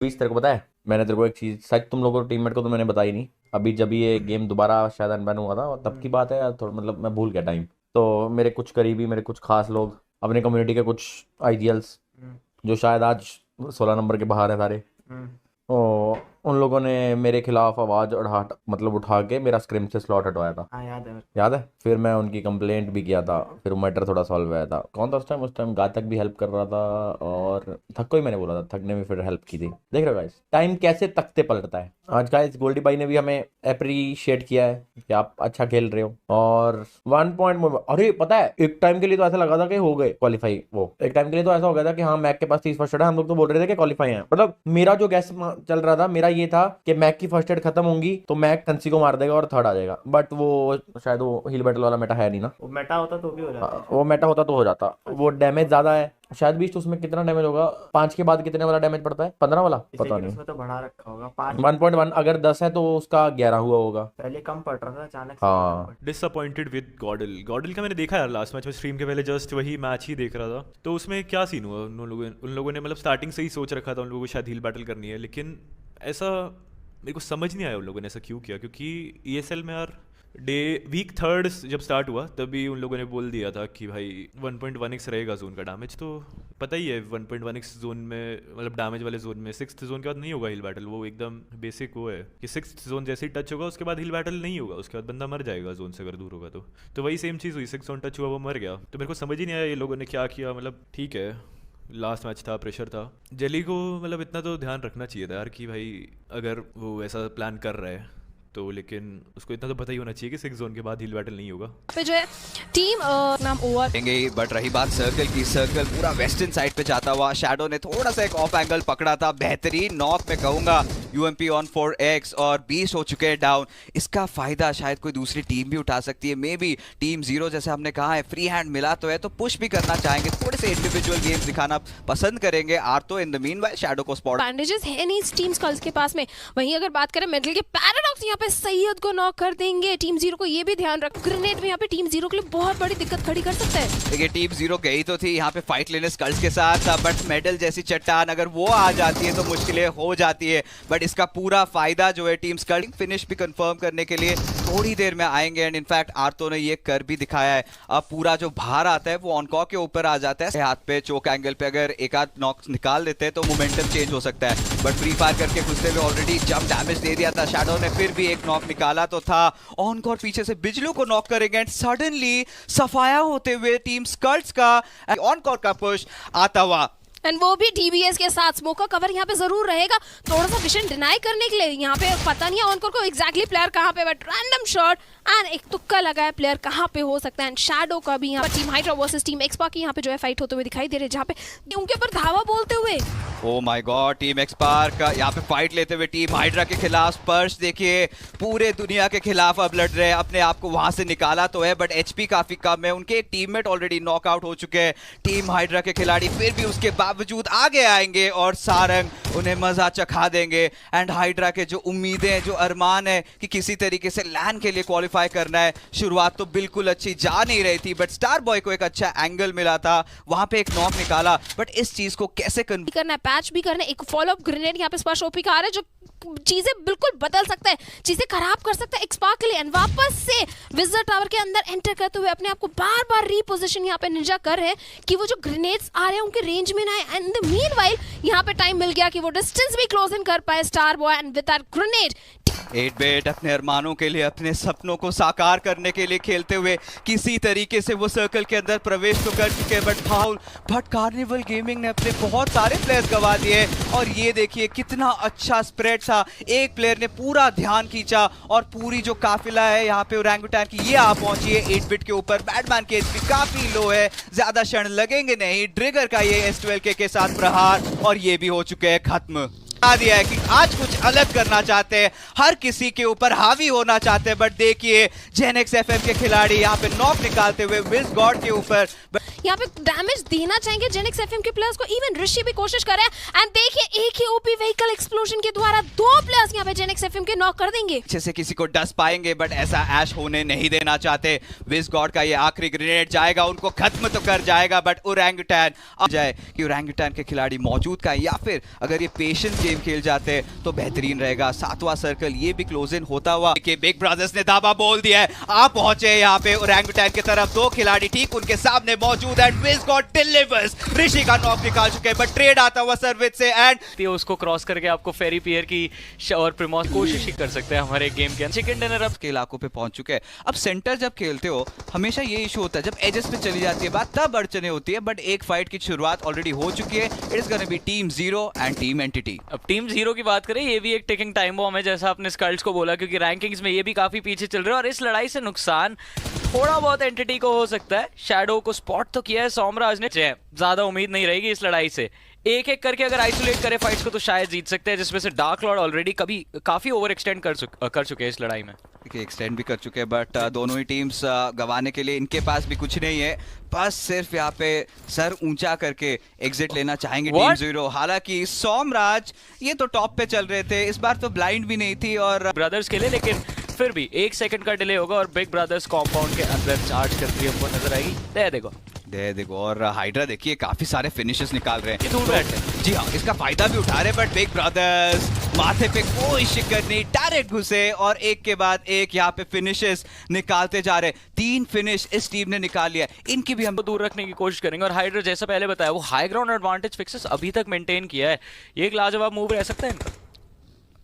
बीस तेरे को पता है, मैंने तेरे को एक चीज सच तुम लोगों को टीममेट को तो मैंने बताई नहीं। अभी जब ये गेम दोबारा शायद अनबैन हुआ था और तब की बात है यार, थोड़ा मतलब मैं भूल गया टाइम। तो मेरे कुछ करीबी, मेरे कुछ खास लोग, अपने कम्युनिटी के कुछ आइडियल्स जो शायद आज 16 नंबर के बाहर है सारे, ओ, उन लोगों ने मेरे खिलाफ आवाज उठा के मेरा स्क्रिम से स्लॉट हटवाया था। हाँ याद है। याद है? फिर मैं उनकी कंप्लेंट भी किया था, फिर मैटर थोड़ा सॉल्व हुआ था। कौन था उस टाइम घातक भी हेल्प कर रहा था, और थक को ही मैंने बोला था, थक ने भी फिर हेल्प की थी। देख रहे हो गाइस, टाइम कैसे तख्ते पलटता है। आज गाइस गोल्डी भाई ने भी हमें अप्रिशिएट किया है कि आप अच्छा खेल रहे हो, और 1 पॉइंट अरे पता है एक टाइम के लिए तो ऐसा लगा था कि हो गए क्वालिफाई। वो एक टाइम के लिए तो ऐसा हो गया था कि हाँ मैक के पास 30 फर्स्ट एड है, हम लोग तो बोल रहे थे कि क्वालिफाई है। मतलब मेरा जो गैस चल रहा था, मेरा ये था कि मैक की फर्स्ट एड खत्म होंगी तो मैक कंसी को मार देगा और थर्ड आ जाएगा। बट वो शायद वो हील बैटल वाला मेटा है नहीं ना, वो मेटा होता तो भी हो जाता। वो मेटा होता तो हो जाता। वो डैमेज ज्यादा है शायद भी। उसमें कितना डैमेज होगा, 5 के बाद कितने वाला डैमेज पड़ता है? 15 वाला पता नहीं। उसमें तो बढ़ा रखा होगा 5 1.1 अगर 10 है तो उसका 11 हुआ होगा। पहले कम पड़ रहा था अचानक हाँ। डिसअपॉइंटेड विद गॉडल का मैंने देखा यार, लास्ट मैच में स्ट्रीम के पहले जस्ट वही मैच ही देख रहा था। तो उसमें क्या सीन हुआ, उन लोगों ने मतलब स्टार्टिंग से ही सोच रखा था उन लोगों को शायद हील बैटल करनी है, लेकिन ऐसा मेरे को समझ नहीं आया उन लोगों ने ऐसा क्यों किया। क्योंकि ESL में यार वीक 3 जब स्टार्ट हुआ तभी उन लोगों ने बोल दिया था कि भाई 1.1x रहेगा जोन का डैमेज। तो पता ही है 1.1x जोन में मतलब डैमेज वाले जोन में 6th जोन के बाद नहीं होगा हील बैटल। वो एकदम बेसिक वो है कि 6th जोन जैसे ही टच होगा उसके बाद हील बैटल नहीं होगा, उसके बाद बंदा मर जाएगा जोन से अगर दूर होगा तो वही सेम चीज़ हुई, 6th जोन टच हुआ वो मर गया। तो मेरे को समझ ही नहीं आया ये लोगों ने क्या किया। मतलब ठीक है लास्ट मैच था, प्रेशर था, जेली को मतलब इतना तो ध्यान रखना चाहिए था यार कि भाई अगर वो ऐसा प्लान कर रहा है तो, लेकिन उसको इतना तो पता ही होना चाहिए कि 6 जोन के बाद हील बैटल नहीं होगा। पे जो है टीम नाम ओवर देंगे। बट रही बात सर्कल की, सर्कल पूरा वेस्टर्न साइड पे जाता हुआ, शैडो ने थोड़ा सा एक ऑफ एंगल पकड़ा था, बेहतरीन नॉक में कहूंगा। UMP ऑन 4x और 20 हो चुके हैं डाउन। इसका फायदा शायद कोई दूसरी टीम भी उठा सकती है। मे बी टीम 0 जैसे हमने कहा है फ्री हैंड मिला तो है तो पुश भी करना चाहेंगे, थोड़े से इंडिविजुअल गेम्स दिखाना पसंद करेंगे। आर्तो इन द मीनवाइल शैडो को स्पॉट बैंडेजेस है नहीं इस टीम स्कल्स के पास में। वहीं अगर बात करें मेटल के पैराडॉक्स यहाँ पे सैयद को नॉक कर देंगे। टीम 0 को ये भी ध्यान रखो, ग्रेनेड में यहाँ पे टीम 0 के लिए बहुत बड़ी दिक्कत खड़ी कर सकता है। देखिए टीम 0 गई तो थी यहाँ पे फाइट लेने स्कल्स के साथ, बट मेडल जैसी चट्टान अगर वो आ जाती है तो मुश्किलें हो जाती है। बट इसका पूरा फायदा जो है टीम स्कल फिनिश भी कंफर्म करने के लिए थोड़ी देर में आएंगे। एंड इनफैक्ट आर्तो ने ये कर भी दिखाया है। अब पूरा जो भार आता है वो ऑनकॉक के ऊपर आ जाता है। हाथ पे चोक एंगल पे अगर एक आध नॉक निकाल देते हैं तो मोमेंटम चेंज हो सकता है। बट फ्री फायर करके घुसते हुए ऑलरेडी जंप डैमेज दे दिया था शैडो ने, फिर भी एक नॉक निकाला तो था। ऑनकॉक पीछे से बिजलू को नॉक करेंगे एंड सडनली सफाया होते हुए टीम स्कल्स का ऑनकॉक का पुश आता हुआ, एंड वो भी TBS के साथ। स्मोक का कवर यहाँ पे जरूर रहेगा, थोड़ा सा विजन डिनाई करने के लिए। यहाँ पे पता नहीं है ऑनकोर को एग्जैक्टली प्लेयर कहाँ पे, बट रैंडम शॉट एंड एक तुक्का लगा है प्लेयर कहाँ पे हो सकता है। एंड शैडो का भी यहाँ पर टीम हाइड्रा वर्सेस टीम एक्सपा की यहाँ पे जो है फाइट होते हुए दिखाई दे रहे हैं, जहाँ पे उनके ऊपर धावा बोलते हुए। ओ माय गॉड, टीम एक्सपार का यहाँ पे फाइट लेते हुए टीम हाइड्रा के खिलाफ। स्पर्श देखिए पूरे दुनिया के खिलाफ अब लड़ रहे हैं, अपने आप को वहां से निकाला तो है बट HP काफी कम है। उनके एक टीममेट ऑलरेडी नॉकआउट हो चुके हैं टीम हाइड्रा के खिलाड़ी, फिर भी उसके बावजूद आगे आएंगे और सारंग उन्हें मजा चखा देंगे। एंड हाइड्रा के जो उम्मीदें, जो अरमान है कि किसी तरीके से लैन के लिए क्वालिफाई करना है, शुरुआत तो बिल्कुल अच्छी जा नहीं रही थी बट स्टार बॉय को एक अच्छा एंगल मिला था, वहां पे एक नॉक निकाला। बट इस चीज को कैसे करना है, पैच भी करना है। एक फॉलोअप ग्रेनेड यहाँ पे स्पर्श ओपी का आ रहा है जो चीजें बिल्कुल बदल सकता है, चीजें खराब कर सकता है एक्सपा के लिए। एंड वापस से विजर टावर के अंदर एंटर करते हुए अपने आप को बार बार रीपोजिशन यहाँ पे निंजा कर रहे हैं कि वो जो ग्रेनेड्स आ रहे हैं उनके रेंज में ना आए। एंड इन द मीनवाइल यहाँ पे टाइम मिल गया कि वो डिस्टेंस भी क्लोज इन कर पाए star boy. And with that grenade 8-bit अपने अरमानों के लिए, अपने सपनों को साकार करने के लिए खेलते हुए किसी तरीके से वो सर्कल के अंदर प्रवेश तो कर चुके हैं। बट कार्निवल गेमिंग ने अपने बहुत सारे प्लेयर्स गवा दिए और ये देखिए कितना अच्छा स्प्रेड था। एक प्लेयर ने पूरा ध्यान खींचा और पूरी जो काफिला है यहाँ पे ओरंगुटान की ये आ पहुंची है 8-bit के ऊपर। बैटमैन के HP काफी लो है, ज्यादा क्षण लगेंगे नहीं। ट्रिगर का ये S12 के साथ प्रहार और ये भी हो चुके हैं खत्म। दिया है कि आज कुछ अलग करना चाहते हैं, हर किसी के ऊपर हावी होना चाहते हैं। बट देखिए जेनेक्स FM के खिलाड़ी यहाँ पे नॉक निकालते हुए विल्स गॉड के ऊपर यहाँ पे डैमेज देना चाहेंगे जेनेक्स FM के प्लेयर्स को। इवन ऋषि भी कोशिश कर रहे हैं। एंड देखिए एक ही OP व्हीकल एक्सप्लोजन के द्वारा 2 प्लेयर्स यहाँ पे जेनेक्स एफएम के नॉक कर देंगे। अच्छे से किसी को डस पाएंगे बट ऐसा ऐश होने नहीं देना चाहते। विज गॉड का ये आखिरी ग्रेनेड जाएगा, उनको खत्म तो कर जाएगा बट ओरंगुटैन आ जाए कि ओरंगुटैन के खिलाड़ी मौजूद का, या फिर अगर ये पेशेंस गेम खेल जाते तो बेहतरीन रहेगा। 7वां सर्कल ये भी क्लोज इन होता हुआ कि बिग ब्रदर्स ने दावा बोल दिया है, आप पहुंचे यहाँ पे ओरंगुटैन की तरफ, 2 खिलाड़ी ठीक उनके सामने मौजूद है। विज गॉड डिलीवर्स, ऋषि का नॉक निकाल चुके हैं बट ट्रेड आता हुआ सर्विस से एंड उसको क्रॉस करके आपको फेरी पियर की और प्रिमोस कोशिश ही कर सकते हैं हमारे गेम के चिकन डिनर अब के इलाकों पे पहुंच चुके हैं। अब सेंटर जब खेलते हो हमेशा ये इशू होता है, जब एजेस पे चली जाती है बात तब अड़चने होती है, बट एक फाइट की शुरुआत ऑलरेडी हो चुकी है। It is gonna be team 0 and team entity. अब टीम 0 की बात करें, ये भी एक टिकिंग टाइम बॉम्ब है जैसा आपने स्कल्स को बोला, क्योंकि रैंकिंग्स में ये भी काफी पीछे चल रहे हैं और इस लड़ाई से नुकसान थोड़ा बहुत एंटिटी को हो सकता है। शैडो को स्पॉट तो किया है सोमराज ने, ज्यादा उम्मीद नहीं रहेगी इस लड़ाई से। एक एक करके अगर आइसोलेट करे फाइट्स को तो शायद जीत सकते हैं, जिसमें से डार्क लॉर्ड ऑलरेडी काफी ओवर एक्सटेंड कर चुके हैं इस लड़ाई में। एक्सटेंड भी कर चुके हैं बट दोनों ही टीम्स गंवाने के लिए इनके पास भी कुछ नहीं है, बस सिर्फ यहाँ पे सर ऊंचा करके एग्जिट लेना चाहेंगे टीम 0। हालांकि सोमराज ये तो टॉप पे चल रहे थे, इस बार तो ब्लाइंड भी नहीं थी और ब्रदर्स के लिए, लेकिन फिर भी 1 सेकंड का डिले होगा और बिग ब्रदर्स कॉम्पाउंड के अंदर चार्ज करती है, हमको नजर आएगी। दे देखो और हाइड्रा देखिए काफी सारे फिनिशेस निकाल रहे हैं। तो, जी हाँ, इसका फायदा भी उठा रहे बट बिग ब्रदर्स माथे पे कोई शिकन नहीं, डायरेक्ट घुसे और एक के बाद एक यहाँ पे फिनिशेस निकालते जा रहे। 3 फिनिश इस टीम ने निकाल लिया, इनकी भी हम दूर रखने की कोशिश करेंगे। और हाइड्रा जैसा पहले बताया, वो हाई ग्राउंड एडवांटेज फिक्सेस अभी तक मेंटेन किया है। ये एक लाजवाब मूव रह सकता है इनका,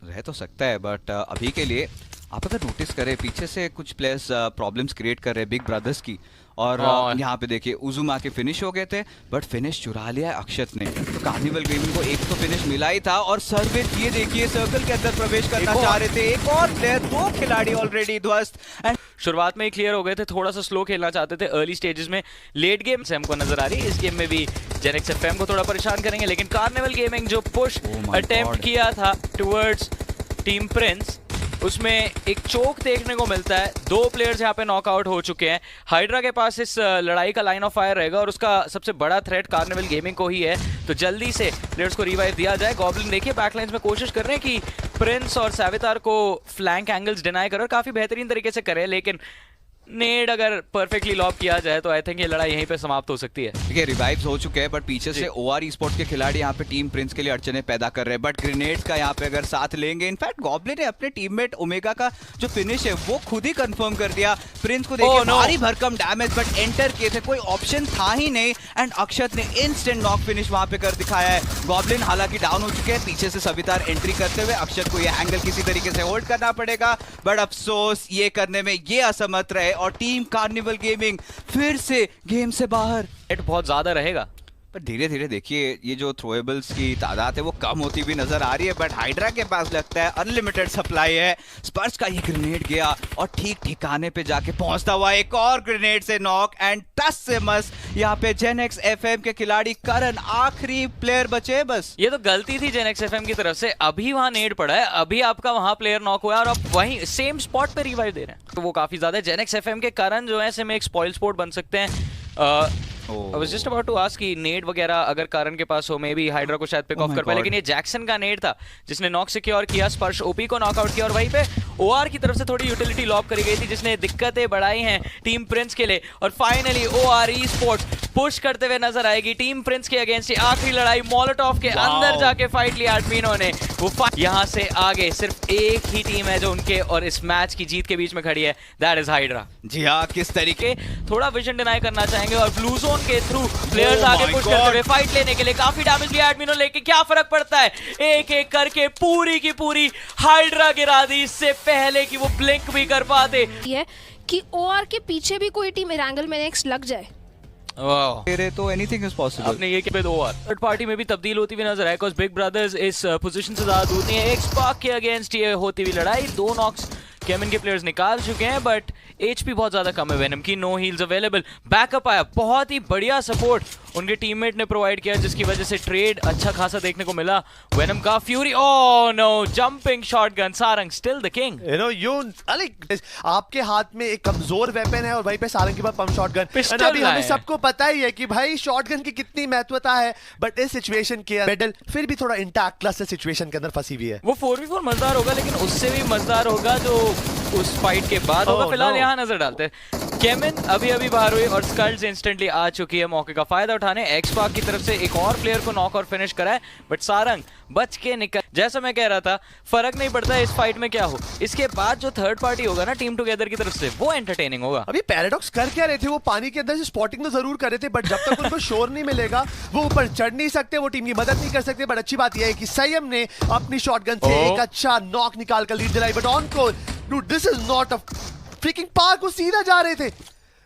रह तो सकता है बट अभी के लिए आप अगर नोटिस करें पीछे से कुछ प्लेयर्स प्रॉब्लम्स क्रिएट कर रहे हैं बिग ब्रदर्स की। और यहाँ पे देखिए उजुमा के फिनिश हो गए थे बट फिनिश चुरा लिया है अक्षत ने। तो कार्निवल गेमिंग को एक तो फिनिश मिला ही था और सर्विस ये देखिए सर्कल के अंदर प्रवेश करना चाह रहे थे, एक और प्लेयर, 2 खिलाड़ी ऑलरेडी ध्वस्त। शुरुआत में ही क्लियर हो गए थे, थोड़ा सा स्लो खेलना चाहते थे अर्ली स्टेजेस में। लेट गेम से हमको नजर आ रही है, इस गेम में भी जेनेक्स एफएम को थोड़ा परेशान करेंगे, लेकिन कार्निवल गेमिंग जो पुश अटेम्प्ट किया था टुवर्ड्स टीम प्रिंस, उसमें एक चोक देखने को मिलता है। 2 प्लेयर्स यहाँ पे नॉकआउट हो चुके हैं। हाइड्रा के पास इस लड़ाई का लाइन ऑफ फायर रहेगा और उसका सबसे बड़ा थ्रेट कार्निवल गेमिंग को ही है, तो जल्दी से प्लेयर्स को रिवाइव दिया जाए। गॉब्लिन देखिए बैकलाइंस में कोशिश कर रहे हैं कि प्रिंस और सैवितार को फ्लैंक एंगल्स डिनाई करें और काफी बेहतरीन तरीके से करें, लेकिन नेड अगर परफेक्टली लॉब किया जाए तो आई थिंक ये लड़ाई यहीं पे समाप्त हो सकती है। देखिए रिवाइव्स हो चुके हैं बट पीछे से ओआर ई-स्पोर्ट्स के खिलाड़ी यहाँ पे टीम प्रिंस के लिए अड़चने पैदा कर रहे हैं, बट ग्रेनेड्स का यहाँ पे अगर साथ लेंगे, इनफैक्ट गॉब्लिन ने अपने टीममेट ओमेगा का जो फिनिश है वो खुद ही कंफर्म कर दिया। प्रिंस को देखिए भारी भरकम डैमेज बट एंटर किए थे, कोई ऑप्शन था ही नहीं एंड अक्षत ने इंस्टेंट नॉक फिनिश वहां पे कर दिखाया है। गॉब्लिन हालांकि डाउन हो चुके हैं, पीछे से सवितार एंट्री करते हुए अक्षत को ये एंगल किसी तरीके से होल्ड करना पड़ेगा, बट अफसोस ये करने में ये असमर्थ रहे और टीम कार्निवल गेमिंग फिर से गेम से बाहर। बहुत ज्यादा रहेगा पर धीरे धीरे देखिए ये जो थ्रोएबल्स की तादाद है वो कम होती भी नजर आ रही है, बट हाइड्रा के पास लगता है अनलिमिटेड सप्लाई है। स्पर्श का ये ग्रेनेड गया और ठीक ठिकाने पे जाके पहुंचता हुआ एक और ग्रेनेड से नॉक एंड टस से मस यहाँ पे जेनेक्स एफएम के खिलाड़ी करण आखिरी प्लेयर बचे बस। ये तो गलती थी जेनेक्स एफएम की तरफ से, अभी वहां नेड पड़ा है, अभी आपका वहां प्लेयर नॉक हुआ और आप वहीं सेम स्पॉट पे रिवाइव दे रहे हैं, तो वो काफी ज्यादा है। जेनेक्स एफएम के करण जो है ऐसे में एक स्पॉइल स्पोर्ट बन सकते हैं। I was just about to ask कि नेड वगैरह अगर कारण के पास हो, मे बी हाइड्रा को शायद पिक ऑफ कर पाए, लेकिन ये जैक्सन का नेड था जिसने नॉक सिक्योर किया, स्पर्श ओपी को नॉकआउट किया और वहीं पे ओआर की तरफ से थोड़ी यूटिलिटी लॉब करी गई थी जिसने दिक्कतें बढ़ाई हैं टीम प्रिंस के लिए। और finally OR e sports push करते हुए नजर आएगी टीम प्रिंस के अगेंस्ट। आखिरी लड़ाई मोलोटॉव के अंदर जाके फाइट लिया एडमिनो ने, वो यहाँ से आगे सिर्फ एक ही टीम है जो उनके और इस मैच की जीत के बीच में खड़ी है, दैट इज हाइड्रा। जी हाँ, किस तरीके थोड़ा विजन डिनाई करना चाहेंगे और ब्लू जोन के थ्रू प्लेयर्स आगे पुश करते हुए फाइट लेने के लिए काफी डैमेज लिया एडमिनो, लेके क्या फर्क पड़ता है, एक एक करके पूरी की पूरी हाइड्रा गिरा दी इससे पहले कि वो ब्लिंक भी कर पाते। ये कि ओआर के पीछे भी कोई टीम एंगल में नेक्स्ट लग जाए, तो एनीथिंग इज पॉसिबल। आपने ये कि 2 ओवर थर्ड पार्टी में भी तब्दील होती हुई नजर आए, बिकॉज़ बिग ब्रदर्स इस पोजीशन से ज्यादा दूर नहीं है। एक स्पार्क के अगेंस्ट ये होती हुई लड़ाई, 2 नॉक्स केमिन के प्लेयर्स निकाल चुके हैं, बट एचपी बहुत ज्यादा कम है वेनम की, नो हील्स अवेलेबल। बैकअप आया, बहुत ही बढ़िया सपोर्ट उनके टीममेट ने प्रोवाइड किया, जिसकी वजह से ट्रेड अच्छा खासा देखने को मिला। वेनम का Fury, oh no, jumping shotgun, Sarang still the king. आपके हाथ में एक कमजोर वेपन है और वहीं पे सारंग के पास पंप शॉटगन। पिस्टल अभी हमें है। सबको पता ही है कि भाई शॉटगन की कितनी महत्वता है, बट इस सिचुएशन के मेडल फिर भी थोड़ा इंटैक्ट क्लस्टर सिचुएशन के अंदर फंसी हुई है। वो 4v4 मजेदार होगा, लेकिन उससे भी मजेदार होगा जो उस फाइट के बाद होगा। Oh, फिलहाल no. यहाँ नजर डालते हैं। केमिन अभी बाहर हुई और स्कल्स इंस्टेंटली आ चुकी है मौके का फायदा उठाने। एक्सपार्क की तरफ से एक और प्लेयर को नॉक और फिनिश करा है, बट सारंग बच के निकल। जैसा मैं कह रहा था, फर्क नहीं पड़ता इस फाइट में क्या हो, इसके बाद जो थर्ड पार्टी होगा ना टीम टुगेदर की तरफ से, वो एंटरटेनिंग होगा। अभी पैराडॉक्स कर क्या रहे थे? वो पानी के अंदर से स्पॉटिंग तो जरूर कर रहे थे, बट जब तक उनको शोर नहीं मिलेगा वो ऊपर चढ़ नहीं सकते, वो टीम की मदद नहीं कर सकते। बट अच्छी बात यह है कि संयम ने अपनी शॉटगन से एक अच्छा नॉक निकाल कर लीड दिलाई। But on core, dude this is not a freaking park, वो सीधा जा रहे थे।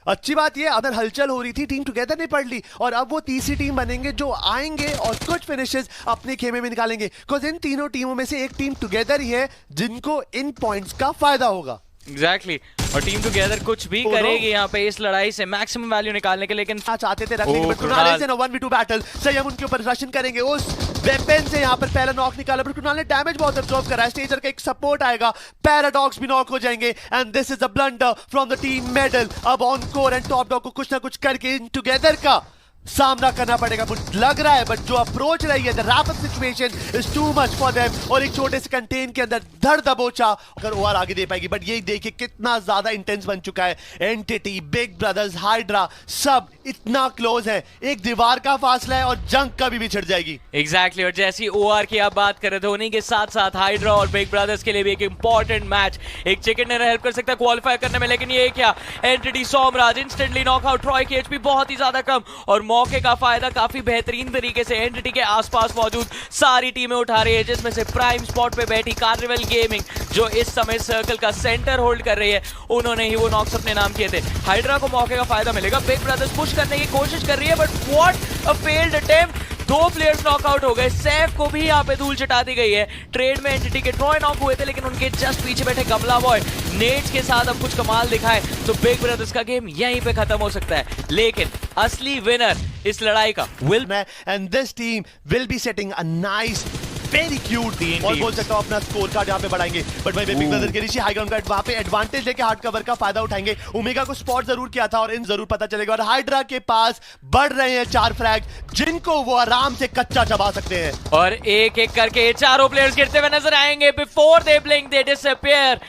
अच्छी बात ये, अगर हलचल हो रही थी, टीम टुगेदर ने पढ़ ली और अब वो तीसरी टीम बनेंगे जो आएंगे और कुछ फिनिशेस अपने खेमे में निकालेंगे। बिकॉज इन तीनों टीमों में से एक टीम टुगेदर ही है जिनको इन पॉइंट्स का फायदा होगा। एग्जैक्टली, और टीम टुगेदर कुछ भी Oh, no. करेगी यहाँ पे इस लड़ाई से मैक्सिमम वैल्यू निकालने के, लेकिन चाहते थे रखने Oh, के, कृणाल। 1v2 बैटल सही, हम उनके ऊपर रशन करेंगे। उस वेपन से यहाँ पर पहला नॉक निकाला, पर कृणाल ने डैमेज बहुत अब्सॉर्ब करा है। स्टेजर का एक सपोर्ट आएगा, पैराडॉक्स भी नॉक हो जाएंगे and this is a blunder from the team medal. अब on core and top dog को कुछ ना कुछ करके इन टुगेदर का सामना करना पड़ेगा, मुझे लग रहा है। बट जो अप्रोच रही है, the rapid situation is too much for them, और एक छोटे से कंटेन के अंदर धड़ दबोचा अगर ओआर आगे दे पाएगी। बट ये देखिए कितना ज्यादा इंटेंस बन चुका है। एंटिटी, बिग ब्रदर्स, हाइड्रा सब इतना क्लोज है, एक दीवार का फासला है और जंग कभी भी छिड़ जाएगी। एग्जैक्टली, और जैसी ओआर की आप बात कर रहे थे, उन्हीं के साथ साथ हाइड्रा और बिग ब्रदर्स के लिए भी एक इंपॉर्टेंट मैच। एक चिकन डिनर हेल्प कर सकता है क्वालिफाई करने में, लेकिन ये क्या, entity Somraj instantly knockout. Troy की एचपी बहुत ही ज्यादा कम और मौके का फायदा काफी बेहतरीन तरीके से एंटिटी के आसपास मौजूद सारी टीमें उठा रही है, जिसमें से प्राइम स्पॉट पे बैठी कार्निवल गेमिंग जो इस समय सर्कल का सेंटर होल्ड कर रही है, उन्होंने ही वो नॉक्स अपने नाम किए थे। हाइड्रा को मौके का फायदा मिलेगा, बिग ब्रदर्स पुश करने की कोशिश कर रही है, but what a failed attempt. 2 players knockout हो गए, सैफ को भी यहाँ पे धूल चटा दी गई है। ट्रेड में एंटिटी के ट्रॉय नॉक हुए थे, लेकिन उनके जस्ट पीछे बैठे गमला बॉय नेट्स के साथ अब कुछ कमाल दिखाए तो बिग ब्रदर्स का गेम यहीं पे खत्म हो सकता है। लेकिन असली विनर इस लड़ाई का will and this team will be setting a nice very cute team, और बोल सकता हूं अपना स्कोर कार्ड यहाँ पे बढ़ाएंगे। बट भाई बिग ब्रदर के ऋषि हाई ग्राउंड का वहां पे एडवांटेज लेके हार्ड कवर का फायदा उठाएंगे। ओमेगा को स्पॉट जरूर किया था और इन जरूर पता चलेगा। और हाइड्रा के पास बढ़ रहे हैं 4 फ्रैग जिनको वो आराम से कच्चा चबा सकते हैं। और एक एक करके ये चारों प्लेयर्स गिरते हुए नजर आएंगे। Before they blink they disappear.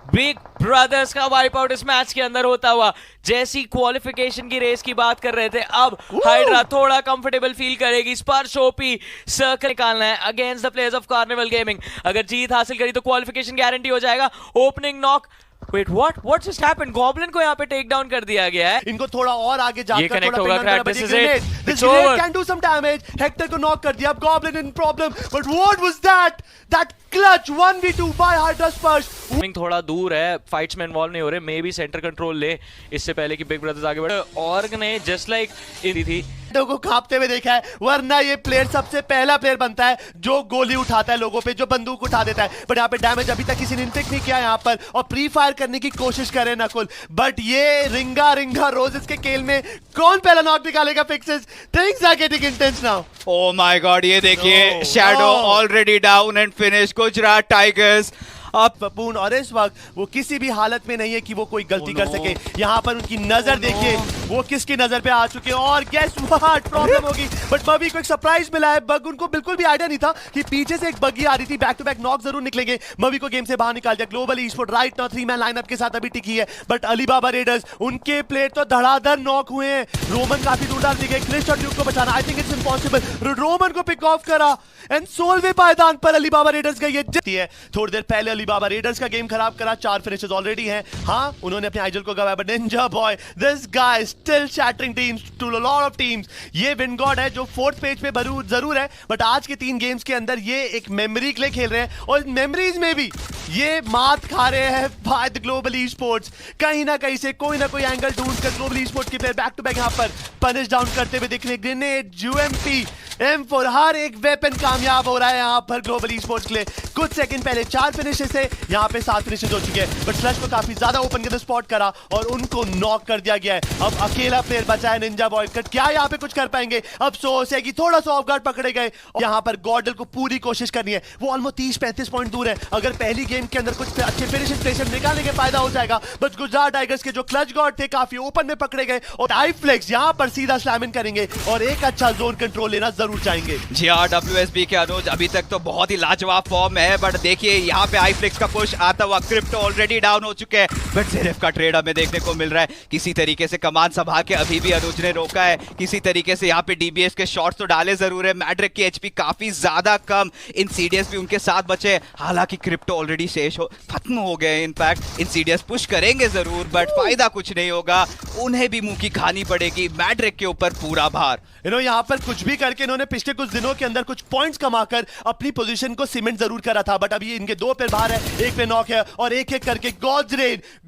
Big brothers का वाइप आउट इस मैच के अंदर होता हुआ, जैसी क्वालिफिकेशन की रेस की बात कर रहे थे, अब हाइड्रा थोड़ा कंफर्टेबल फील करेगी। स्पर्श ओपी सर्कल निकालना है against the players of Carnival Gaming. अगर जीत हासिल करी तो क्वालिफिकेशन गारंटी हो जाएगा। Opening knock, wait what just happened? Goblin को यहाँ पे टेक डाउन कर दिया गया है। इनको थोड़ा और आगे जाकर ये connect थोड़ा होगा, पिन करना Crack, this is पड़ेगा। it. This It's grenade over. can do some damage. Hector को नॉक कर दिया। अब Goblin in problem, but what was that? That clutch 1v2 by Hydra Sparsh. थोड़ा दूर है, फाइट्स में इन्वॉल्व नहीं हो रहे, मे बी सेंटर कंट्रोल ले इससे पहले कि बिग ब्रदर्स आगे बढ़े। ऑर्ग ने जस्ट लाइक थी को कांपते हुए देखा है, वरना ये प्लेयर सबसे पहला प्लेयर बनता है जो गोली उठाता है लोगों पे, जो बंदूक उठा देता है। बट यहाँ पे डैमेज अभी तक किसी ने इन्फेक्ट नहीं किया यहाँ पर, और प्री फायर करने की कोशिश करे नकुल। बट ये रिंगा रोजेस के खेल में कौन पहला नॉक निकालेगा? Fixes, things are getting intense now. Oh my god, ये देखिए No. Shadow Oh. Already down and finish. Gujarat Tigers अब पपून, और इस वक्त वो किसी भी हालत में नहीं है कि वो कोई गलती कर सके। यहाँ पर उनकी नजर देखिए, वो किसकी नजर पे आ चुके हैं। और गेस व्हाट प्रॉब्लम होगी, बट बबी को एक सरप्राइज मिला है। बग उनको बिल्कुल भी आइडिया नहीं था कि पीछे से एक बगी आ रही थी। बैक टू बैक नॉक जरूर निकलेंगे, बबी को गेम से बाहर निकाल दिया। Global e-sport right now 3 man lineup के साथ अभी टिकी है, बट अलीबाबा रेडर्स उनके प्लेट तो धड़ाधड़ नॉक हुए हैं। रोमन काफी दूर डाल दिए, क्लिच और ड्यूक को बचाना I think it's impossible. Roman को पिक ऑफ करा एंड 16वें पायदान पर अलीबाबा रेडर्स का ये जीती है। थोड़ी देर पहले अलीबाबा रेडर्स का खराब करा, 4 फिनिशेस ऑलरेडी हैं। हाँ, उन्होंने अपने आइजल को गवाया, but ninja boy, this guy still shattering teams to a lot of teams. ये विन गॉड है जो 4th पेज पे जरूर है, बट आज के 3 गेम्स के अंदर ये एक मेमोरी के लिए खेल रहे हैं, और मेमोरीज में भी ये मात खा रहे हैं बाय द ग्लोबल ई-स्पोर्ट्स। कहीं ना कहीं से कोई ना कोई एंगल ढूंढकर ग्लोबल ई-स्पोर्ट्स के प्लेयर बैक टू बैक यहाँ पर पनिश डाउन करते हुए दिख रहे। ग्रेनेड, यूएमपी M4 हर एक वेपन कामयाब हो रहा है यहाँ पर ग्लोबल ई-स्पोर्ट्स के लिए। कुछ सेकंड पहले 4 फिनिशेस थे, यहाँ पे 7 फिनिशेस हो चुके हैं, बट स्लश को काफी ज्यादा ओपन के अंदर स्पॉट करा और उनको नॉक कर दिया गया है। अब अकेला प्लेयर बचा है निंजा बॉय कट, क्या यहाँ पे कुछ कर पाएंगे? अफसोस है कि थोड़ा सा ऑफ गार्ड पकड़े गए। यहाँ पर गॉडल को पूरी कोशिश करनी है, वो ऑलमोस्ट 30-35 पॉइंट दूर है। अगर पहली गेम के अंदर कुछ अच्छे फिनिशिंग प्लेस निकालने के फायदा हो जाएगा, बट गुजरात टाइगर्स के जो क्लच गॉड थे काफी ओपन में पकड़े गए और आईफ्लेक्स यहाँ पर सीधा स्लैम इन करेंगे और एक अच्छा जोन कंट्रोल लेना जरूर चाहेंगे। जी हाँ, WSB के अनुज अभी तक तो बहुत ही लाजवाब फॉर्म है, बट देखिए यहाँ पे आईफ्लेक्स का पुश आता हुआ, क्रिप्टो ऑलरेडी डाउन हो चुके हैं, बट सिर्फ का ट्रेड हमें देखने को मिल रहा है। किसी तरीके से कमान संभाल के अभी भी अनुज ने रोका है, किसी तरीके से यहाँ पे DBS के शॉट्स तो डाले जरूर है। मैड्रिक की HP काफी ज्यादा कम, इंसीडियस भी उनके साथ बचे, हालांकि क्रिप्टो ऑलरेडी शेष खत्म हो गए। इनफैक्ट इंसीडियस पुश करेंगे जरूर, बट फायदा कुछ नहीं होगा, उन्हें भी मुंह की खानी पड़ेगी। मैड्रिक के ऊपर पूरा भार। यहाँ पर कुछ भी करके इन्होंने पिछले कुछ दिनों के अंदर कुछ पॉइंट्स कमाकर अपनी पोजीशन को सीमेंट जरूर करा था, बट अभी इनके 2 पे बाहर है, 1 पे नॉक है और एक एक करके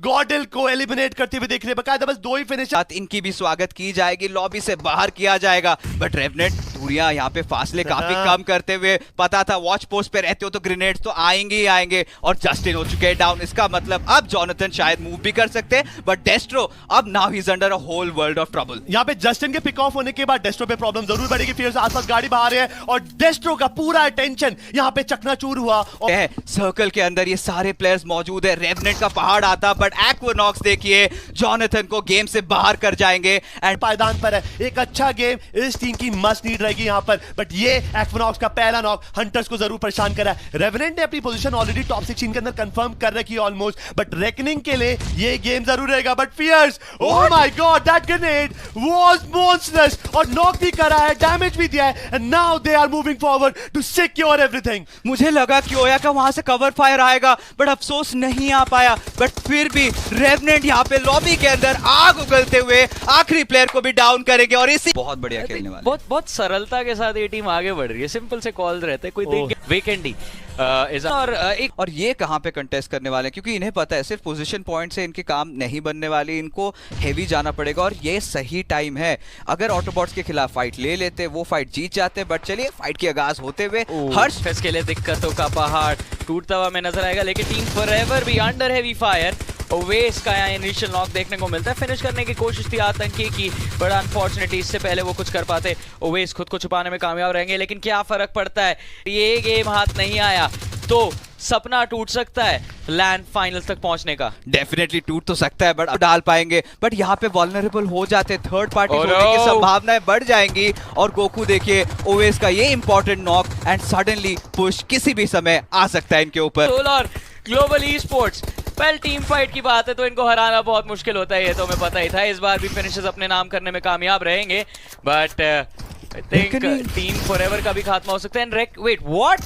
गॉडल को एलिमिनेट करते हुए देख रहे हैं। बकायदा बस 2 ही फिनिश। इनकी भी स्वागत की जाएगी, लॉबी से बाहर किया जाएगा, बट रेवनेंट दूरियां यहाँ पे फासले काफी कम करते हुए, पता था वॉच पोस्ट पे रहते हो तो ग्रेनेड्स तो आएंगे ही आएंगे, और जस्टिन हो चुके हैं डाउन। इसका मतलब अब जॉनथन शायद मूव भी कर सकते हैं, बट डेस्ट्रो अब now he is under a whole world of trouble. यहाँ पे जस्टिन के पिक ऑफ होने के बाद डेस्ट्रो पे प्रॉब्लम जरूर बढ़ेगी, फिर से आसपास गाड़ी बाहर है और डेस्ट्रो का पूरा अटेंशन यहाँ पे चकनाचूर हुआ। और सर्कल के अंदर ये सारे प्लेयर्स मौजूद है, रेवनेंट का पहाड़ आता, बट एक्वानॉक्स देखिए जॉनथन को गेम से बाहर कर जाएंगे एंड पायदान पर है। एक अच्छा गेम इस टीम की मस्ट नीड रहेगी यहाँ पर, बट ये एक्वानॉक्स का पहला नॉक हंटर्स को जरूर परेशान करा है। रेवेनेंट ने अपनी पोजीशन ऑलरेडी टॉप 16 के अंदर कंफर्म कर रखी है ऑलमोस्ट, बट रेकनिंग के लिए ये गेम जरूर रहेगा। But Fierce, oh my god, that grenade was monstrous और नॉक भी करा है, डैमेज भी दिया है, and now they are moving forward to secure everything. मुझे लगा कि ओया का वहां से कवर फायर आएगा, बट अफसोस नहीं आ पाया। बट फिर भी रेवेनेंट यहाँ पे लॉबी के अंदर आग उगलते हुए आखिरी प्लेयर को भी डाउन करेंगे और इसी बहुत बढ़िया खेलने वाले। बहुत सरलता के साथ ये टीम आगे बढ़ रही है, सिंपल से कॉल रहते हैं, कोई देख वीकेंडी और ये कहां पे कंटेस्ट करने वाले हैं, क्योंकि इन्हें पता है सिर्फ पोजीशन पॉइंट से इनके काम नहीं बनने वाली, इनको हेवी जाना पड़ेगा और ये सही टाइम है। अगर ऑटोबॉट्स के खिलाफ फाइट ले लेते, वो फाइट जीत जाते, बट चलिए फाइट की आगाज होते हुए हर्ष फेस के लिए दिक्कतों का पहाड़ टूटता हुआ में नजर आएगा, लेकिन टीम फॉरएवर भी अंडर हेवी फायर। ओवेस का यहाँ इनिशियल नॉक देखने को मिलता है, फिनिश करने की कोशिश थी आतंकी की, बट अनफॉर्चुनेटली इससे पहले वो कुछ कर पाते। ओवेस खुद को छुपाने में कामयाब रहेंगे, लेकिन क्या फर्क पड़ता है, ये गेम हाथ नहीं आया तो सपना टूट सकता है लैंड फाइनल्स तक पहुंचने का। डेफिनेटली टूट तो सकता है, बट डाल पाएंगे, बट यहाँ पे वल्नरेबल हो जाते, थर्ड पार्टी होने की संभावनाएं बढ़ जाएंगी। और गोकू देखिए ओवेस का ये important knock and suddenly push किसी भी समय आ सकता है इनके ऊपर। Solar global e sports, well team fight की बात है तो इनको हराना बहुत मुश्किल होता है, ये तो हमें पता ही था। इस बार भी फिनिशेस अपने नाम करने में कामयाब रहेंगे, but I think team forever का भी खात्मा हो सकता है। वेट व्हाट,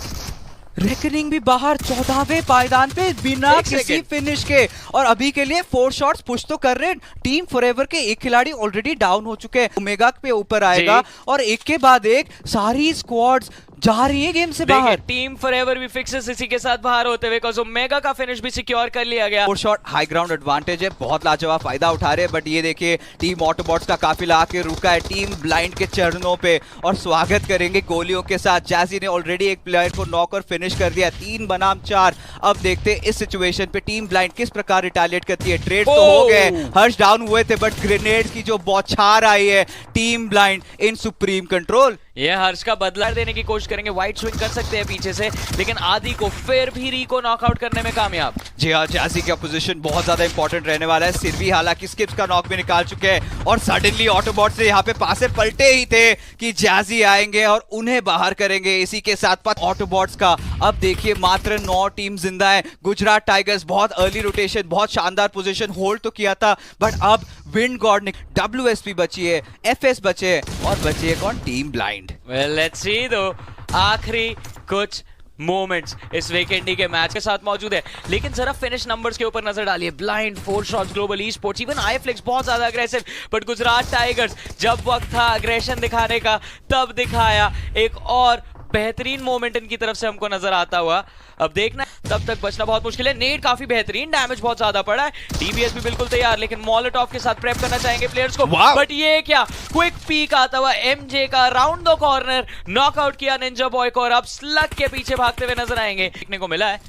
रेकनिंग भी बाहर 14वें पायदान पे बिना किसी फिनिश के, और अभी के लिए 4 शॉट्स पुश तो कर रहे हैं। टीम फॉरएवर के एक खिलाड़ी ऑलरेडी डाउन हो चुके हैं, ओमेगा पे ऊपर आएगा और एक के बाद एक सारी स्क्वाड्स जा रही है गेम से बाहर। टीम फॉरएवर भी फिक्सेस इसी के साथ बाहर होते हुए, बिकॉज़ ओमेगा का फिनिश भी सिक्योर कर लिया गया। 4 शॉट हाई ग्राउंड एडवांटेज है, बहुत लाजवाब फायदा उठा रहे हैं, बट ये देखिए टीम ऑटोबॉट्स का काफिला आके रुका है टीम ब्लाइंड के चरणों पे और स्वागत करेंगे गोलियों के साथ। जैजी ने ऑलरेडी एक प्लेयर को नॉक और फिनिश कर दिया, 3 बनाम 4। अब देखते हैं इस सिचुएशन पे टीम ब्लाइंड किस प्रकार रिटालिएट करती है। ट्रेड तो हो गए, हर्ष डाउन हुए थे, बट ग्रेनेड्स की जो बौछार आई है, टीम ब्लाइंड इन सुप्रीम कंट्रोल। ये हर्ष का बदला देने की कोशिश करेंगे, वाइट स्विंग कर सकते हैं पीछे से, लेकिन आदि को फिर भी री को नॉकआउट करने में कामयाब। जी हाँ, जैसी का पोजीशन बहुत ज्यादा इंपॉर्टेंट रहने वाला है। सिर्वी हालांकि स्किप्स का नॉक भी निकाल चुके हैं और सडनली ऑटोबॉट से यहाँ पे पासे पलटे ही थे कि जैजी आएंगे और उन्हें बाहर करेंगे। इसी के साथ पथ ऑटोबॉट्स का अब देखिए मात्र 9 टीम जिंदा है। गुजरात टाइगर्स बहुत अर्ली रोटेशन, बहुत शानदार पोजीशन होल्ड तो किया था, बट अब विंड गॉड ने WSP बची है, FS बचे और बची है कौन, team blind. Well, let's see though, आखिरी कुछ मोमेंट्स इस वीकेंडी के मैच के साथ मौजूद है, लेकिन जरा फिनिश नंबर्स के ऊपर नजर डालिए। Blind 4 shots global esports, even iflex बहुत ज्यादा अग्रेसिव, बट गुजरात टाइगर्स जब वक्त था अग्रेशन दिखाने का तब दिखाया। एक और बेहतरीन मोमेंट इनकी तरफ से हमको नजर आता हुआ। अब देखना तब तक बचना बहुत मुश्किल है। नेड काफी बेहतरीन, डैमेज बहुत ज्यादा पड़ा है। डीबीएस भी बिल्कुल तैयार, लेकिन मॉलोटॉव के साथ प्रेप करना चाहेंगे प्लेयर्स को। बट ये क्या क्विक पीक आता हुआ एमजे का राउंड द कॉर्नर, नॉकआउट किया निंजा बॉय को और अब स्लग के पीछे भागते हुए नजर आएंगे, देखने को मिला है।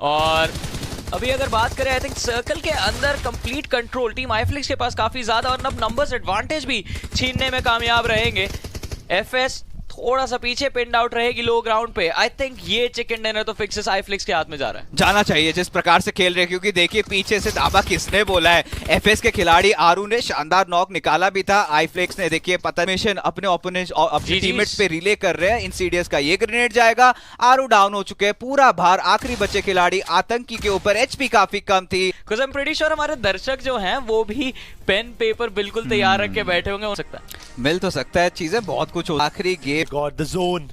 और अभी अगर बात करें, आई थिंक सर्कल के अंदर कंप्लीट कंट्रोल टीम आईफ्लिक्स के पास काफी ज्यादा, और अब नंबर्स एडवांटेज भी छीनने में कामयाब रहेंगे। एफएस थोड़ा सा पीछे पिन आउट रहेगी लो ग्राउंड पे। आई थिंक ये चिकन डिनर तो फिक्सेस आईफ्लिक्स के हाथ में जा रहा है। जाना चाहिए जिस प्रकार से खेल रहे हैं, क्योंकि देखिए पीछे से दावा किसने बोला है। एफएस के खिलाड़ी आरू ने शानदार नॉक निकाला भी था। आईफ्लिक्स ने देखिए पता मिशन अपने ओपोनेंट अपने टीममेट्स पे रिले कर रहे हैं। इंसीडियस का ये ग्रेनेड जाएगा, आरू डाउन हो चुके हैं, पूरा भार आखिरी बचे खिलाड़ी आतंकी के ऊपर। एचपी काफी कम थी। Because I am pretty sure हमारे दर्शक जो हैं वो भी पेन पेपर बिल्कुल तैयार रख के बैठे होंगे। हो सकता है मिल तो सकता है, चीजें बहुत कुछ हो। आखिरी गेम गॉड द जोन,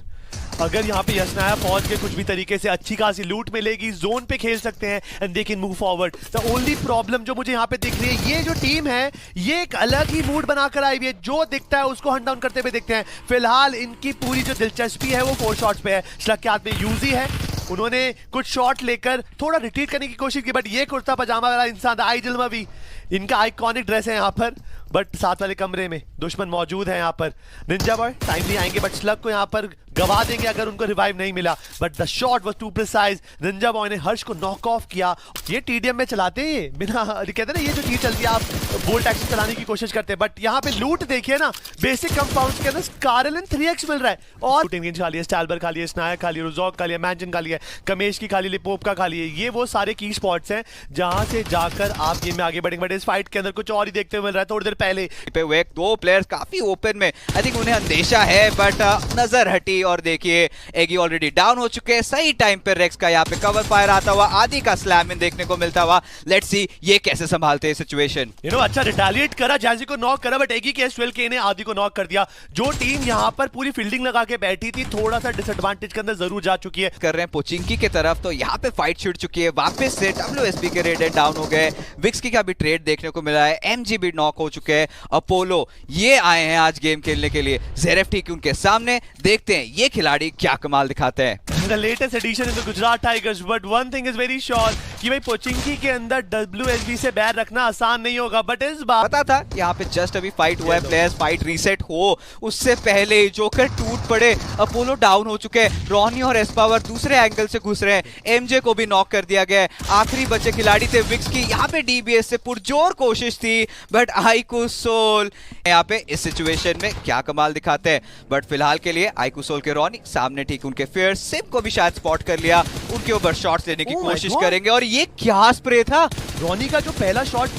अगर यहाँ पे यशनाया पहुंच के कुछ भी तरीके से अच्छी खासी लूट मिलेगी, जोन पे खेल सकते हैं and they can move forward. The only problem जो मुझे यहाँ पे दिख रही है, ये जो टीम है ये एक अलग ही मूड बनाकर आई हुई है। जो दिखता है उसको हंट डाउन करते हुए दिखते हैं। फिलहाल इनकी पूरी जो दिलचस्पी है वो 4 शॉट्स पे है। स्लग के हाथ में यूजी है, उन्होंने कुछ शॉट लेकर थोड़ा रिट्रीट करने की कोशिश की, बट ये कुर्ता पजामा वाला इंसान आइडल में भी, इनका आइकॉनिक ड्रेस है यहाँ पर, बट साथ वाले कमरे में दुश्मन मौजूद है। यहाँ पर निंजा बॉय टाइमली आएंगे, बट स्लग को यहाँ पर गवा देंगे अगर उनको रिवाइव नहीं मिला। But the shot was too precise. Ninja Boy ने हर्ष को नॉक ऑफ किया। ये टीडीएम में चलाते हैं बिना, कहते हैं ना ये जो चीज चलती है आप बोल्ट एक्शन चलाने की कोशिश करते हैं, बट यहाँ पे लूट देखिए ना, बेसिक कंपाउंड्स के अंदर स्कारलन 3x मिल रहा है। और शूटिंग रेंज खा लिया, स्टैलबर खा लिया, स्नाया खा लिया, रुजॉक खा लिया, मैंजन खा लिया, कमेश की खा लिया, लिपोप का खा लिया। ये वो सारे की स्पॉट्स हैं जहां से जाकर आप गेम में आगे बढ़ेंगे। बट इस फाइट के अंदर कुछ और ही देखते हुए मिल रहा है। थोड़ी देर पहले पे हुए 2 प्लेयर्स काफी ओपन में, आई थिंक उन्हें अंदेशा है, बट नजर हटी और देखिए एगी ऑलरेडी डाउन हो चुके हैं। सही टाइम पे रेक्स का यहाँ पे कवर फायर आता हुआ, आदि का स्लैम इन देखने को मिलता हुआ। लेट्स सी ये कैसे संभालते हैं सिचुएशन। यू नो अच्छा रिटेलिएट करा, जैसी को नॉक करा, बट एगी के एस12 के ने आदि को नॉक कर दिया। जो टीम यहाँ पर पूरी फील्डिंग लगा के बैठी थी थोड़ा सा डिसएडवांटेज के अंदर जरूर जा चुकी है। कर रहे हैं पोचिंकी की तरफ, तो यहाँ पे फाइट छिड़ चुकी है। वापस से WSP के रेडेड डाउन हो गए। विक्स की भी ट्रेड देखने को मिला है। MG भी नॉक हो चुके हैं। अपोलो ये आए हैं आज गेम खेलने के लिए। ZFT की उनके सामने, देखते हैं ये खिलाड़ी क्या कमाल दिखाते हैं। The latest addition in the Gujarat Tigers, but one thing is very sure कि भाई पोचिंकी के अंदर WSB से बैर रखना आसान नहीं होगा। बट इस बार पता था यहाँ पे जस्ट अभी फाइट हुआ है, प्लेयर्स फाइट रीसेट हो उससे पहले ही जोकर टूट पड़े। अपोलो डाउन हो चुके हैं। रॉनी और एस्पावर दूसरे एंगल से घुस रहे हैं। MJ को भी नॉक कर दिया गया है। आखिरी बचे खिलाड़ी थे विक्स की। यहाँ पे DBS से पुरजोर कोशिश थी, बट आईकू सोल यहाँ पे इस सिचुएशन में क्या कमाल दिखाते हैं। बट फिलहाल के लिए आईकू सोल के रॉनी सामने ठीक उनके फेयर सिम को भी शायद स्पॉट कर लिया। उनके ऊपर शॉट्स लेने की कोशिश करेंगे। और ये क्या स्प्रे था। रॉनी का जो पहला शॉट,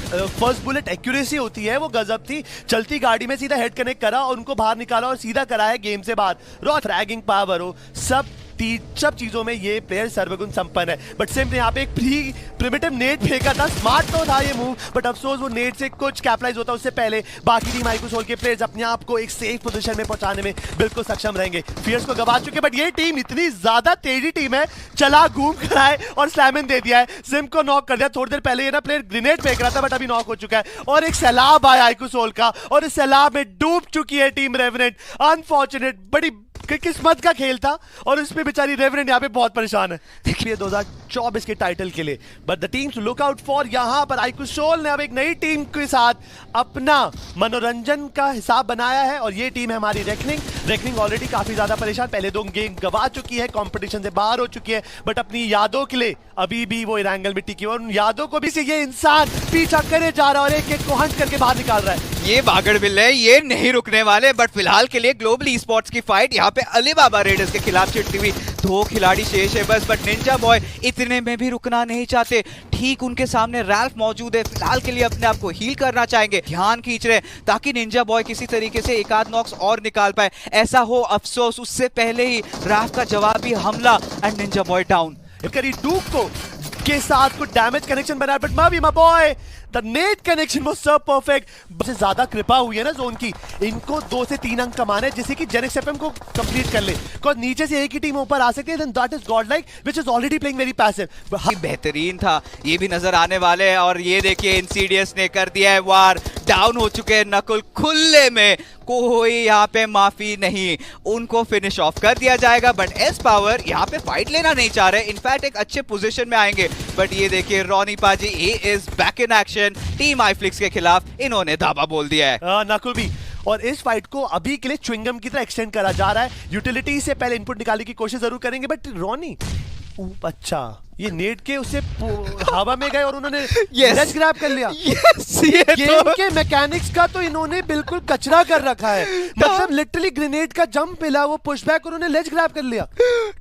फर्स्ट बुलेट एक्यूरेसी होती है वो गजब थी। चलती गाड़ी में सीधा हेड कनेक्ट करा और उनको बाहर निकाला और सीधा कराया गेम से बाहर। रॉ फ्रैगिंग पावर हो, सब चीजों में ये प्लेयर सर्वगुण संपन्न है। बट सिम ने यहाँ पे एक प्रिमिटिव नेट फेंका था। स्मार्ट तो था ये मूव, बट अफसोस वो नेट से कुछ कैपलाइज होता उससे पहले बाकी टीम आईकू सोल के प्लेयर्स अपने आप को एक सेफ पोजीशन में पहुंचाने में बिल्कुल सक्षम रहेंगे। फियर्स को गवा चुके, बट ये टीम इतनी ज्यादा तेजी टीम है, चला घूम कर आए और स्लैमिन दे दिया है। सिम को नॉक कर दिया। थोड़ी देर पहले ये ना प्लेयर ग्रेनेड फेंक रहा था, बट अभी नॉक हो चुका है। और एक सैलाब आया आईकू सोल का, और इस सैलाब में डूब चुकी है टीम रेवेनेंट। अनफॉर्चुनेट, बड़ी किस्मत का खेल था और इस पे बेचारी रेवेनेंट यहाँ पे बहुत परेशान है। देखिए 2024 के टाइटल के लिए, but the teams look out for. यहाँ पर आईकू सोल ने अब एक नई टीम के साथ अपना मनोरंजन का हिसाब बनाया है, और ये टीम है हमारी रेकनिंग ऑलरेडी काफी ज्यादा परेशान, पहले 2 गेम गवा चुकी है, कंपटीशन से बाहर हो चुकी है, बट अपनी यादों के लिए अभी भी वो इरांगल में टिकी है। और उन यादों को भी से ये इंसान पीछा करे जा रहा है और एक को हंट करके बाहर निकाल रहा है। ये बागड़ बिल है, ये नहीं रुकने वाले। बट फिलहाल के लिए ग्लोबल ई स्पोर्ट्स की फाइट यहाँ पे अलीबाबा रेडर्स के खिलाफ छिड़ती हुई। 2 खिलाड़ी शेष है बस, बट निंजा बॉय इतने में भी रुकना नहीं चाहते। ठीक उनके सामने रैल्फ मौजूद है। फिलहाल के लिए अपने आप को हील करना चाहेंगे, ध्यान खींच रहे हैं ताकि निंजा बॉय किसी तरीके से एक आध नॉक्स और निकाल पाए। ऐसा हो अफसोस उससे पहले ही रैल्फ का जवाबी हमला एंड निंजा बॉय डाउन। डूक को के साथ कुछ डैमेज कनेक्शन बना, बट मावी मा boy the net connection was so perfect. सबसे ज्यादा कृपा हुई है ना जोन की, इनको 2 से 3 अंक कमाने जिससे कि जेनेक्स एफएम को कंप्लीट कर ले, बिकॉज़ नीचे से एक ही टीम ऊपर आ सकती है, then that is God like which is already playing very passive. बेहतरीन था, ये भी नजर आने वाले हैं। और ये देखिए इंसीडियस ने कर दिया है वार, डाउन हो चुके हैं नकुल खुले में, कोई यहाँ पे माफी नहीं, उनको फिनिश ऑफ कर दिया जाएगा। बट एस पावर यहाँ पे फाइट लेना नहीं चाह रहे, इनफैक्ट एक अच्छे पोजीशन में आएंगे। बट ये देखिए रोनी पाजी he is back in action, team iflix के खिलाफ इन्होंने धावा बोल दिया है। नकुल भी, और इस फाइट को अभी के लिए च्विंगम की तरह एक्सटेंड करा जा रहा है। यूटिलिटी से पहले इनपुट निकालने की कोशिश जरूर करेंगे, बट रोनी अच्छा ये नेट के उससे हवा में गए और उन्होंने लेज ग्रैब कर लिया। ये गेम के मैकेनिक्स का तो इन्होंने बिल्कुल कचरा कर रखा है, मतलब लिटरली ग्रेनेड का जंप मिला, वो पुशबैक, उन्होंने लेज ग्रैब कर लिया।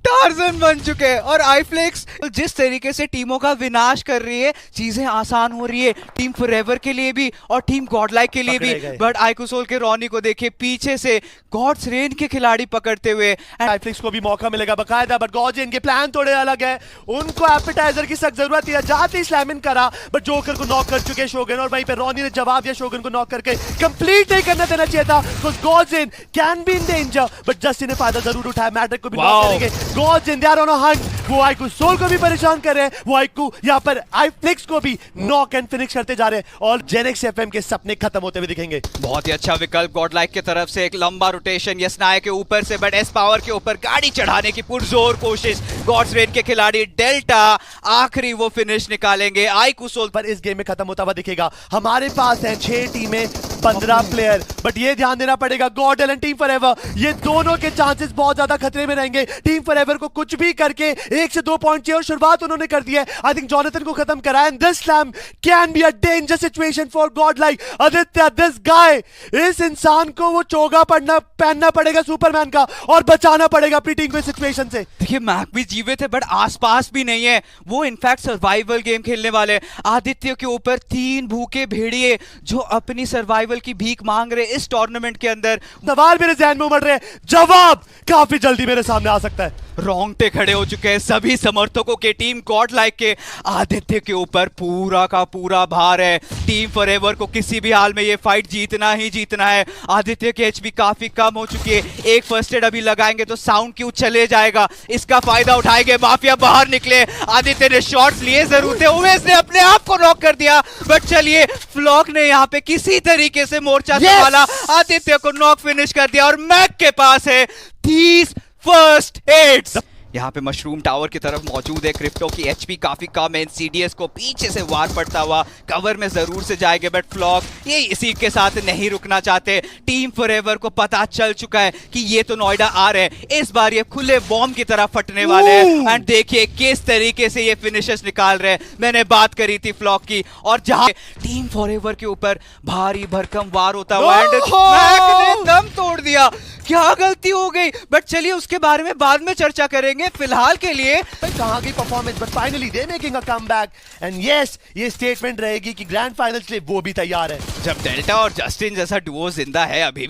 टार्जन बन चुके हैं। और आईफ्लिक्स जिस तरीके से टीमों का विनाश कर रही है, चीजें आसान हो रही है टीम फॉरएवर के लिए भी और टीम गॉडलाइक के लिए भी। बट आइकुसोल के रोनी को देखिए पीछे से गॉड्स रेन के खिलाड़ी पकड़ते हुए, आईफ्लिक्स को भी मौका मिलेगा बकायदा, बट गॉर्जियन के प्लान थोड़े अलग है, उनको एपेटाइजर की सख्त जरूरत है। जाते ही स्लैम इन करा, बट जोकर को नॉक कर चुके शोगन, और वहीं पे रोनी ने जवाब दिया शोगन को नॉक करके। कंप्लीट नहीं करना देना चाहिए था, because guardian can be in danger, but Justin ने फायदा जरूर उठाया। मैड्रिक को भी नॉक करेंगे। Guardian they are on a hunt, वो आइकू सोल को भी परेशान कर रहे हैं, वो आइकू यहाँ पर आईफ्लिक्स को भी नॉक एंड फिनिश करते जा रहे हैं, और जेनेक्स एफएम के सपने खत्म होते हुए दिखेंगे। बहुत ही अच्छा विकल्प गॉडलाइक की तरफ से, एक लंबा रोटेशन यस्नाया के ऊपर से, बट एस पावर के ऊपर गाड़ी चढ़ाने की पुरजोर कोशिश। गॉड्स रेन के खिलाड़ी डेल्टा आखिरी वो फिनिश निकालेंगे। आइकुसोल पर इस गेम में खत्म होता हुआ दिखेगा। हमारे पास है 6 टीमें, 15 प्लेयर, बट ये ध्यान देना पड़ेगा गॉडल एंड टीम फॉरएवर, ये दोनों के चांसेस बहुत ज्यादा खतरे में रहेंगे। टीम फॉरएवर को कुछ भी करके 1 से 2 पॉइंट चाहिए, और शुरुआत उन्होंने कर दी है। आई थिंक जॉनथन को खत्म करा, and this slam can be a danger situation for Godlike. Aditya, this guy, इस इंसान को वो चोगा पहनना पड़ेगा सुपरमैन का, और बचाना पड़ेगा अपनी टीम को इस सिचुएशन से। देखिए मैक भी जीवित है, बट आसपास भी नहीं है, वो इनफैक्ट सर्वाइवल गेम खेलने वाले। आदित्य के ऊपर 3 भूखे भेड़िए जो अपनी सर्वाइवल की भीख मांग रहे इस टूर्नामेंट के अंदर। सवाल मेरे ज़हन में उमड़ रहे हैं, जवाब काफी जल्दी मेरे सामने आ सकता है। रोंगटे खड़े हो चुके हैं सभी समर्थकों के टीम गॉडलाइक के। आदित्य के ऊपर पूरा का पूरा भार है, टीम फॉरएवर को किसी भी हाल में ये फाइट जीतना ही जीतना है। आदित्य की एचपी काफी कम हो चुकी है, एक फर्स्ट एड अभी लगाएंगे तो साउंड क्यू चले जाएगा, इसका फायदा उठाएंगे माफिया। बाहर निकले, आदित्य ने शॉट्स लिए जरूर थे, उमेश ने अपने आप को नॉक कर दिया, बट चलिए फ्लॉक ने यहाँ पे किसी तरीके से मोर्चा संभाला, आदित्य को नॉक फिनिश कर दिया। और मैक के पास है 30 फर्स्ट एड्स। यहाँ पे मशरूम टावर की तरफ मौजूद है, क्रिप्टो की एचपी काफी कम है, सीडीएस को पीछे से वार पड़ता हुआ कवर में जरूर से जाएंगे, बट फ्लॉक ये इसी के साथ नहीं रुकना चाहते। टीम फॉरएवर को पता चल चुका है कि ये तो नोएडा आ रहे हैं, इस बार ये खुले बॉम्ब की तरह फटने वाले हैं। एंड देखिए किस तरीके से ये फिनिशेस निकाल रहे हैं। मैंने बात करी थी फ्लॉक की, और जहां टीम फॉरएवर के ऊपर भारी भरकम वार होता हुआ, एंड मैक ने दम तोड़ दिया। क्या गलती हो गई, बट चलिए उसके बारे में बाद में चर्चा करेंगे। फिलहाल के लिए कहां गई performance, but finally they making a comeback, and yes ये स्टेटमेंट रहेगी कि ग्रैंड फाइनल्स के लिए वो भी तैयार है। जब डेल्टा और जस्टिन जैसा डुओ जिंदा है अभी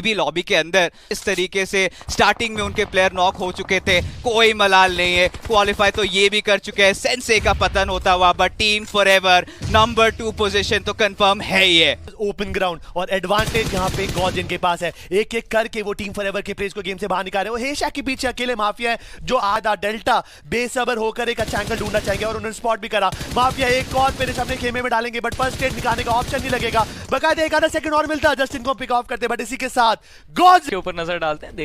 भी लॉबी के अंदर, इस तरीके से स्टार्टिंग में उनके प्लेयर नॉक हो चुके थे, कोई मलाल नहीं है, क्वालिफाई तो ये भी कर चुके हैं, सेंसे का पतन होता हुआ, but team forever number 2 position तो कंफर्म है ही है। ओपन ग्राउंड और एडवांटेज यहाँ पे गॉर्जियन के पास है, एक एक करके वो टीम फॉरएवर के प्लेयर्स को गेम से बाहर निकाले। वो हेशा के पीछे अकेले माफिया है, जो आधा डेल्टा बेसब्र होकर एक अच्छा एंगल ढूंढना चाहेंगे, और उन्होंने स्पॉट भी करा। माफिया एक और मेरे सामने खेमे में डालेंगे, बट फर्स्ट एड निकालने का ऑप्शन नहीं लगेगा, बकायदे एक आधा सेकंड और मिलता जस्टिन को पिक ऑफ करते, बट इसी के साथ गॉर्जियन के ऊपर नजर डालते हैं।